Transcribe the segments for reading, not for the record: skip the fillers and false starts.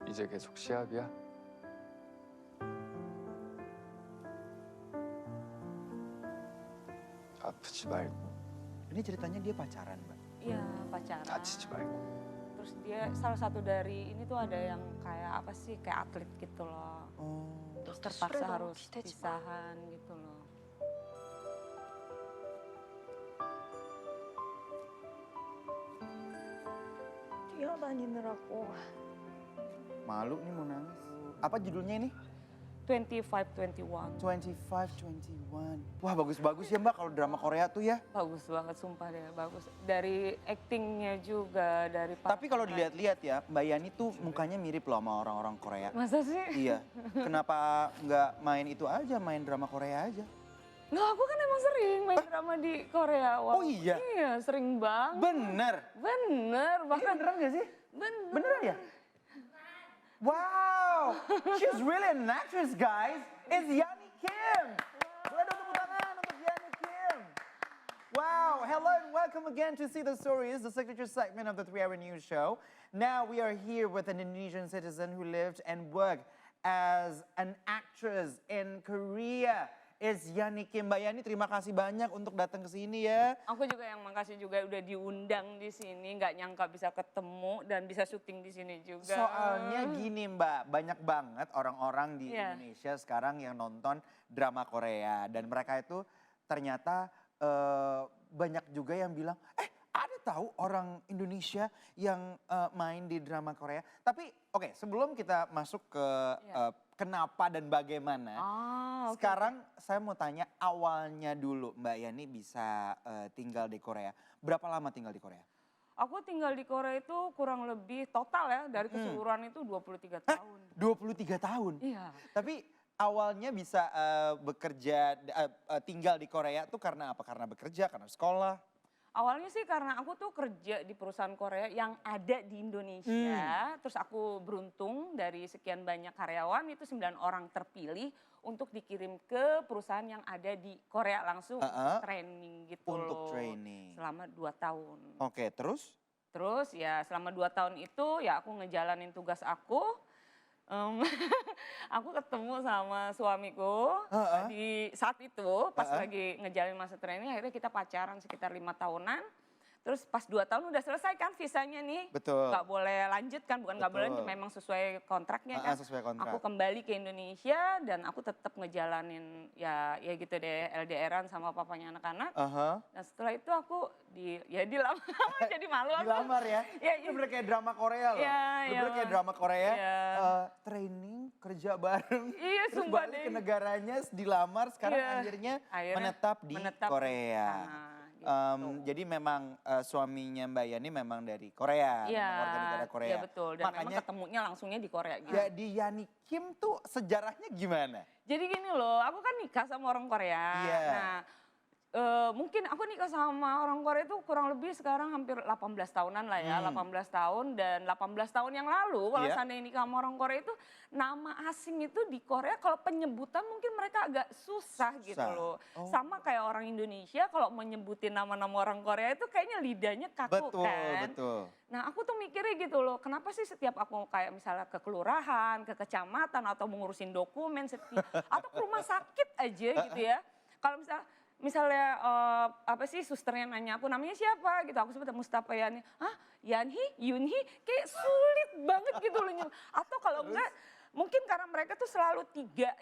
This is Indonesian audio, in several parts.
이제 계속 시합이야? 아프지 말고, Ini ceritanya dia pacaran, Mbak. Iya, pacaran. 다치지 말고. Terus dia salah satu dari ini tuh ada yang kayak apa sih, kayak atlet gitu loh. Oh. Terus 너도 terpaksa 술에 너무 harus 기대지 마. pisahan gitu loh. 뛰어다니느라고. Malu nih mau nangis. Apa judulnya ini? 25-21. 25-21. Wah bagus-bagus ya Mbak kalau drama Korea tuh ya. Bagus banget sumpah deh, bagus. Dari actingnya juga, dari Tapi kalau dilihat-lihat ya, Mbak Yani tuh mukanya mirip loh sama orang-orang Korea. Masa sih? Iya. Kenapa nggak main itu aja, main drama Korea aja? Nggak, aku kan emang sering main drama di Korea. Oh iya? Iya, sering banget. Bener. Bener, bahkan Beneran gak sih? bener. Beneran ya? Wow, she's really an actress, guys. It's Yani Kim. Boleh dong tepuk tangan untuk Yani Kim. Wow, hello and welcome again to See the Stories, the signature segment of the 3-Hour News Show. Now we are here with an Indonesian citizen who lived and worked as an actress in Korea. It's Yani Kim. Mbak Yani, terima kasih banyak untuk datang ke sini ya. Aku juga yang makasih juga udah diundang di sini, nggak nyangka bisa ketemu dan bisa syuting di sini juga. Soalnya gini Mbak, banyak banget orang-orang di Iya. Indonesia sekarang yang nonton drama Korea. Dan mereka itu ternyata banyak juga yang bilang, ada tahu orang Indonesia yang main di drama Korea. Tapi oke, sebelum kita masuk ke Iya. kenapa dan bagaimana. Oke. Sekarang saya mau tanya awalnya dulu Mbak Yani bisa tinggal di Korea. Berapa lama tinggal di Korea? Aku tinggal di Korea itu kurang lebih total ya, dari keseluruhan itu 23 tahun. 23 tahun? Iya. Tapi awalnya bisa bekerja, tinggal di Korea tuh karena apa? Karena bekerja, karena sekolah? Awalnya sih karena aku tuh kerja di perusahaan Korea yang ada di Indonesia. Terus aku beruntung dari sekian banyak karyawan itu 9 orang terpilih untuk dikirim ke perusahaan yang ada di Korea langsung untuk training gitu Untuk loh. training. Selama 2 tahun. Oke, terus? Terus ya selama 2 tahun itu ya aku ngejalanin tugas aku. Aku ketemu sama suamiku di saat itu pas lagi ngejalanin masa training, akhirnya kita pacaran sekitar 5 tahunan. Terus pas 2 tahun udah selesai kan visanya nih. Betul. Gak boleh lanjut kan, bukan gak boleh Betul. lanjut, memang sesuai kontraknya kan. Sesuai kontrak. Aku kembali ke Indonesia dan aku tetap ngejalanin ya gitu deh LDR-an sama papanya anak-anak. Dan setelah itu aku dilamar jadi malu aku. Dilamar ya? Ya, Itu bener kayak drama Korea loh. Iya, Bener iya. kayak drama Korea. Iya. Training, kerja bareng. Iya, terus sumpah balik deh. ke negaranya, dilamar, sekarang Iya. akhirnya Akhirnya menetap di Korea. sana, gitu. Jadi memang suaminya Mbak Yani memang dari Korea, Iya, memang warga negara Korea. iya betul. Dan memang ketemunya langsungnya di Korea gitu. Ya di Yani Kim tuh sejarahnya gimana? Jadi gini loh, aku kan nikah sama orang Korea. Iya. Nah, mungkin aku nikah sama orang Korea itu kurang lebih sekarang hampir 18 tahunan lah ya, 18 tahun. Dan 18 tahun yang lalu kalau Iya. seandainya nikah sama orang Korea itu, nama asing itu di Korea kalau penyebutan mungkin mereka agak susah gitu loh. Oh. Sama kayak orang Indonesia kalau menyebutin nama-nama orang Korea itu kayaknya lidahnya kaku Betul, kan. betul. Nah aku tuh mikirnya gitu loh, kenapa sih setiap aku kayak misalnya ke kelurahan, ke kecamatan atau mengurusin dokumen atau ke rumah sakit aja gitu ya. Kalau misalnya apa sih susternya nanya aku namanya siapa gitu, aku sebut Mustafa Yani. Hah? Yanhi? Yunhi? Kayak sulit banget gitu loh. Atau kalau enggak mungkin karena mereka tuh selalu tiga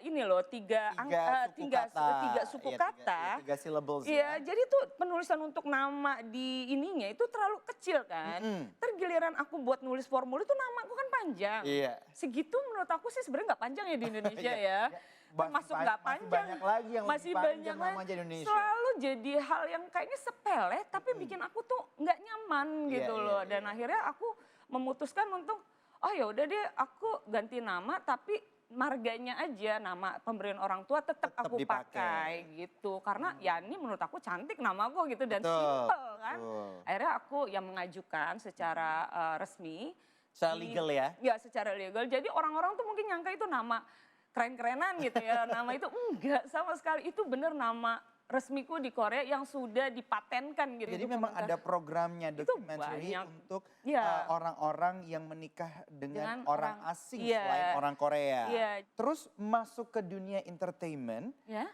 suku kata. Tiga syllables Iya, jadi tuh penulisan untuk nama di ininya itu terlalu kecil kan. Tergiliran aku buat nulis formulir itu nama aku kan panjang. Iya. Segitu menurut aku sih sebenarnya nggak panjang ya di Indonesia Iya. ya. Termasuk nggak Masih panjang. banyak lagi yang lebih Masih panjang banyak namanya Indonesia. Selalu jadi hal yang kayaknya sepele tapi bikin aku tuh nggak nyaman gitu Iya, loh. iya, Dan akhirnya aku memutuskan untuk oh ya udah deh aku ganti nama tapi marganya aja, nama pemberian orang tua tetap aku dipakai. pakai gitu. Karena Yani menurut aku cantik nama aku gitu dan Betul, simple kan. betul. Akhirnya aku yang mengajukan secara resmi. Secara legal ya? Ya secara legal. Jadi orang-orang tuh mungkin nyangka itu nama keren-kerenan gitu ya. Nama itu enggak sama sekali. Itu bener nama resmiku di Korea yang sudah dipatenkan gitu. Jadi memang ada programnya documentary banyak. untuk Iya. orang-orang yang menikah dengan Dengan orang orang- asing iya. selain orang Korea. Iya. Terus masuk ke dunia entertainment, Ya.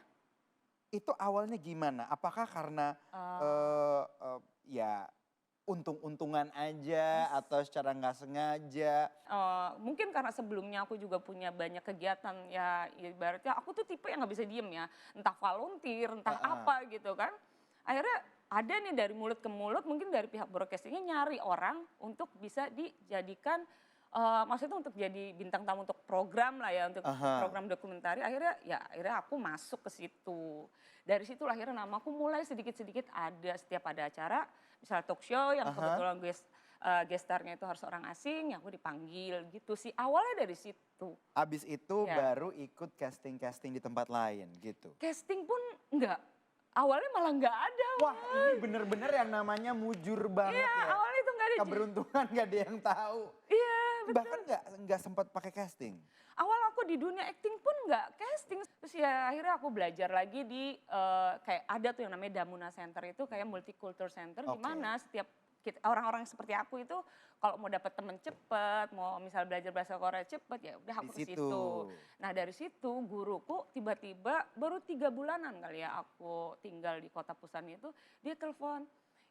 itu awalnya gimana? Apakah karena ya untung-untungan aja atau secara nggak sengaja? Mungkin karena sebelumnya aku juga punya banyak kegiatan ya ibaratnya aku tuh tipe yang nggak bisa diem ya. Entah volunteer, entah apa gitu kan. Akhirnya ada nih dari mulut ke mulut mungkin dari pihak broadcastingnya nyari orang untuk bisa dijadikan maksudnya untuk jadi bintang tamu untuk program lah ya, untuk program dokumentari. Akhirnya aku masuk ke situ. Dari situ akhirnya namaku mulai sedikit-sedikit ada setiap ada acara, misalnya talk show yang kebetulan guest starnya itu harus orang asing, ya aku dipanggil gitu sih. Awalnya dari situ. Abis itu Ya. baru ikut casting-casting di tempat lain gitu. Casting pun enggak. Awalnya malah enggak ada. Wah, ini bener-bener yang namanya mujur banget Iya, ya. awalnya itu enggak ada. Keberuntungan gak ada yang tahu. Iya, betul. Bahkan nggak sempat pakai casting. Awal aku di dunia acting pun nggak casting. Terus ya akhirnya aku belajar lagi di kayak ada tuh yang namanya Damuna Center itu kayak multicultural center di mana setiap orang-orang seperti aku itu kalau mau dapat temen cepet, mau misal belajar bahasa Korea cepet ya udah aku Di ke situ. situ. Nah dari situ guruku tiba-tiba baru 3 bulanan kali ya aku tinggal di kota Pusan itu dia telepon.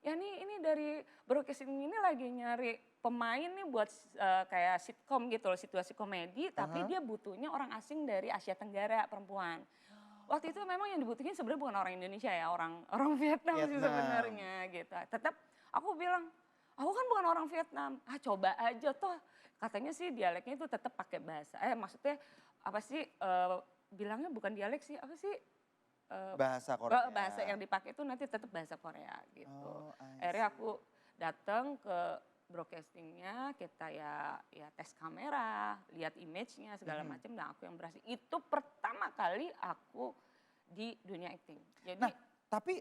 Ya ini dari broadcasting ini lagi nyari pemain nih buat kayak sitkom gitu loh, situasi komedi. Tapi dia butuhnya orang asing dari Asia Tenggara perempuan. Waktu itu memang yang dibutuhin sebenarnya bukan orang Indonesia ya, orang Vietnam sih sebenarnya gitu. Tetap aku bilang, aku kan bukan orang Vietnam. Coba aja toh. Katanya sih dialeknya itu tetap pakai bahasa. Maksudnya apa sih bilangnya bukan dialek sih, apa sih? Bahasa Korea. Bahasa yang dipakai itu nanti tetap bahasa Korea gitu. Oh, I Akhirnya aku datang ke broadcastingnya, kita ya tes kamera, lihat image-nya segala macam. Dan aku yang berhasil. Itu pertama kali aku di dunia acting. Jadi Nah, tapi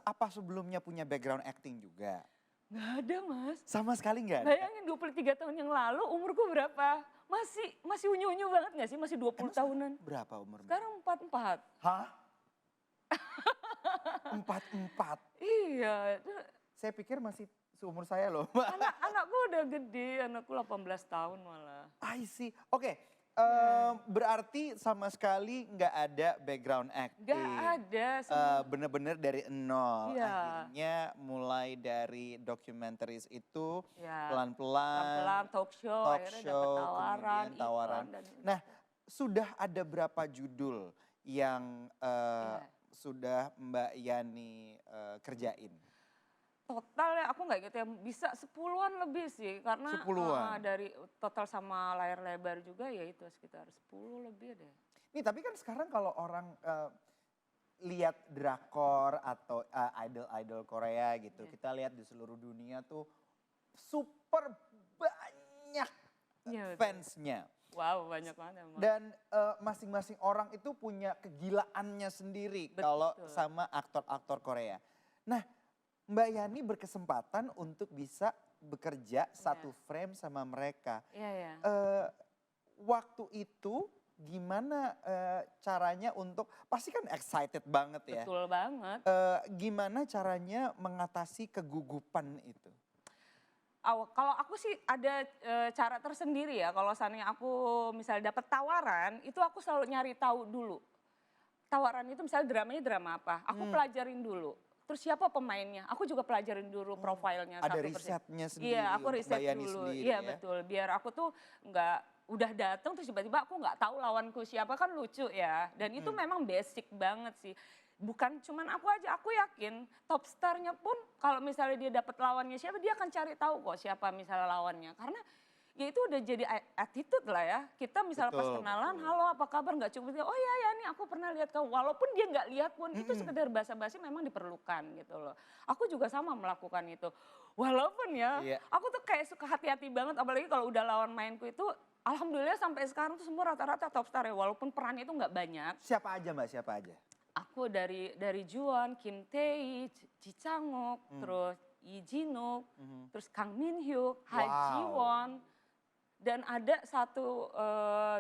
apa sebelumnya punya background acting juga? nggak ada Mas. Sama sekali nggak ada? Bayangin 23 tahun yang lalu umurku berapa? Masih unyu-unyu banget gak sih? Masih 20 tahunan. Berapa umurnya? Sekarang 44. Hah? 44? Iya. Saya pikir masih seumur saya loh. Anakku udah gede, anakku 18 tahun malah. I see. Oke, berarti sama sekali nggak ada background acting. Gak ada. Bener-bener dari nol. Iya. Akhirnya mulai dari documentaries itu Ya. pelan-pelan. Pelan-pelan talk show, akhirnya dapat tawaran, kemudian tawaran. iklan, dan Nah, sudah ada berapa judul yang sudah Mbak Yani kerjain? total ya aku nggak gitu ya, bisa 10-an lebih sih. Karena 10-an? dari total sama layar lebar juga ya itu sekitar 10 lebih deh. Nih tapi kan sekarang kalau orang lihat drakor atau idol-idol Korea gitu, kita lihat di seluruh dunia tuh super banyak Iya, betul. fansnya. Wow, banyak banget emang. Dan masing-masing orang itu punya kegilaannya sendiri kalau sama aktor-aktor Korea. Nah, Mbak Yani berkesempatan untuk bisa bekerja satu frame sama mereka. Iya. Waktu itu gimana caranya untuk, pasti kan excited banget ya. Betul banget. Gimana caranya mengatasi kegugupan itu? Kalau aku sih ada cara tersendiri ya. Kalau seandainya aku misalnya dapat tawaran, itu aku selalu nyari tahu dulu. Tawaran itu misalnya dramanya drama apa, aku pelajarin dulu. Terus siapa pemainnya? Aku juga pelajarin dulu profilnya. Ada satu persatu. risetnya sendiri. Iya, aku untuk riset Mbak Yani dulu. sendiri Iya ya. betul. Biar aku tuh nggak udah datang terus tiba-tiba aku nggak tahu lawanku siapa, kan lucu ya. Dan itu memang basic banget sih. Bukan cuman aku aja, aku yakin top starnya pun kalau misalnya dia dapat lawannya siapa, dia akan cari tahu kok siapa misalnya lawannya. Karena ya itu udah jadi attitude lah ya. Kita misalnya pas Betul, kenalan, betul. halo apa kabar, nggak cuma oh ya nih aku pernah lihat kamu. Walaupun dia nggak lihat pun itu sekedar basa-basi memang diperlukan gitu loh. Aku juga sama melakukan itu. Walaupun ya, aku tuh kayak suka hati-hati banget apalagi kalau udah lawan mainku itu. Alhamdulillah sampai sekarang tuh semua rata-rata top star ya. Walaupun perannya itu nggak banyak. Siapa aja Mbak, siapa aja? Aku dari Juwon, Kim Tae, Ji Chang-wook, terus Lee Jin-wook, terus Kang Min Hyuk, Ha Wow. Ji Won. Dan ada satu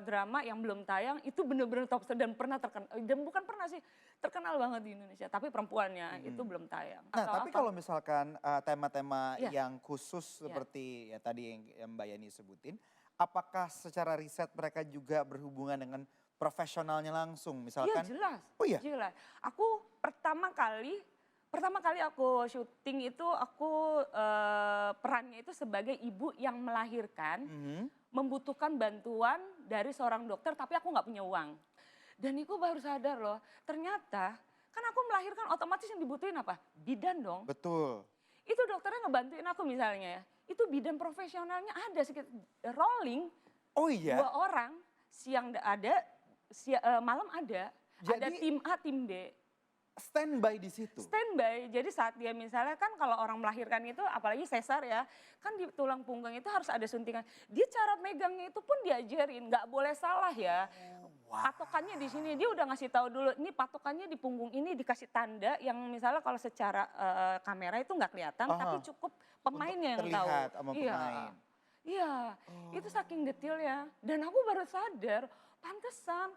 drama yang belum tayang, itu bener-bener top dan pernah terkenal, dan bukan pernah sih, terkenal banget di Indonesia. Tapi perempuannya itu belum tayang. Nah, Atau tapi apa. kalau misalkan tema-tema Iya. yang khusus seperti ya tadi yang Mbak Yani sebutin, apakah secara riset mereka juga berhubungan dengan profesionalnya langsung? Iya Misalkan, jelas, oh iya? jelas. Aku pertama kali aku syuting itu aku perannya itu sebagai ibu yang melahirkan, membutuhkan bantuan dari seorang dokter tapi aku nggak punya uang. Dan aku baru sadar loh, ternyata kan aku melahirkan otomatis yang dibutuhin apa? Bidan dong. Betul. Itu dokternya ngebantuin aku misalnya ya. Itu bidan profesionalnya ada sekitar rolling Oh iya? 2 orang, siang ada, malam ada. Ada Jadi- tim A, tim B. Standby di situ. Standby, jadi saat dia misalnya kan kalau orang melahirkan itu apalagi sesar ya, kan di tulang punggung itu harus ada suntikan. Dia cara megangnya itu pun diajarin, nggak boleh salah ya. Patokannya di sini, dia udah ngasih tahu dulu, ini patokannya di punggung ini dikasih tanda yang misalnya kalau secara kamera itu nggak kelihatan, tapi cukup pemainnya yang tahu. terlihat sama Iya. pemain. Iya, itu saking detailnya. Dan aku baru sadar, pantesan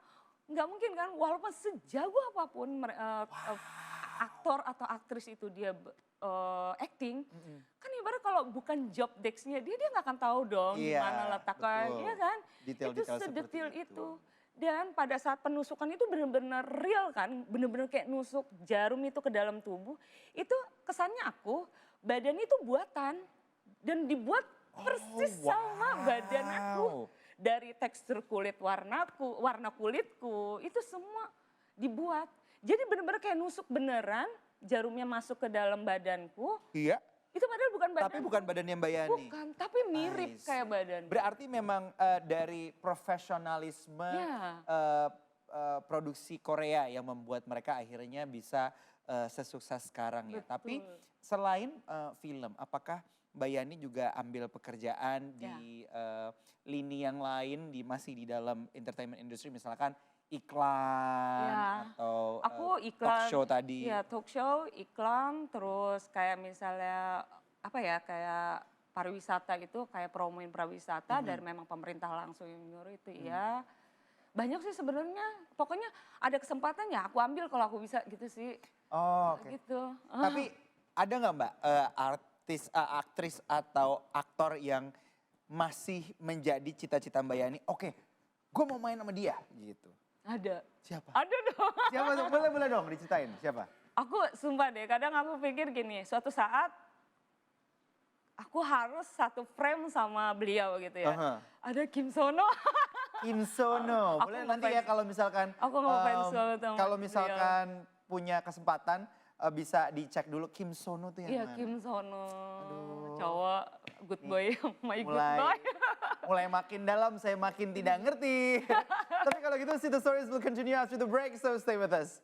nggak mungkin kan, walaupun sejago apapun aktor atau aktris itu dia acting, kan ibarat kalau bukan job desk-nya dia nggak akan tahu dong Iya, gimana letakkan, betul. iya kan? Detail-detail Itu seperti sedetail itu. itu. Dan pada saat penusukan itu benar-benar real kan, benar-benar kayak nusuk jarum itu ke dalam tubuh. Itu kesannya aku, badan itu buatan dan dibuat persis sama badan aku. Dari tekstur kulit warna kulitku, itu semua dibuat. Jadi benar-benar kayak nusuk beneran, jarumnya masuk ke dalam badanku. Iya, Itu padahal bukan badan. tapi bukan badannya Mbak Yani. Bukan, tapi mirip I see. kayak badan. Berarti memang dari profesionalisme Ya. produksi Korea yang membuat mereka akhirnya bisa sesukses sekarang ya. Betul. Tapi selain film, apakah Mbak Yani juga ambil pekerjaan Ya. di lini yang lain, masih di dalam entertainment industry, misalkan iklan Ya. atau Aku talk iklan. show tadi? Iya, talk show, iklan, terus kayak misalnya apa ya, kayak pariwisata itu, kayak promoin pariwisata dari memang pemerintah langsung yang nyuruh itu ya. Banyak sih sebenarnya, pokoknya ada kesempatan ya aku ambil kalau aku bisa gitu sih. Oh, oke. Gitu. Tapi ada nggak Mbak aktris atau aktor yang masih menjadi cita-cita Mbak Yani? Oke, gue mau main sama dia gitu. Ada. Siapa? Ada dong. Siapa tuh? Boleh dong diceritain siapa? Aku sumpah deh, kadang aku pikir gini, suatu saat aku harus satu frame sama beliau gitu ya. Aha. Ada Kim Sono. Kim Sono. Aku Boleh ngefans. nanti ya kalau misalkan Aku ngefans banget sama kalau beliau. misalkan punya kesempatan bisa dicek dulu Kim Sono tuh yang Iya, mana? Kim Sono. Aduh. Cowok good boy, my good Mulai boy. mulai makin dalam, saya makin tidak ngerti. Tapi kalau gitu, See the Stories will continue after the break, so stay with us.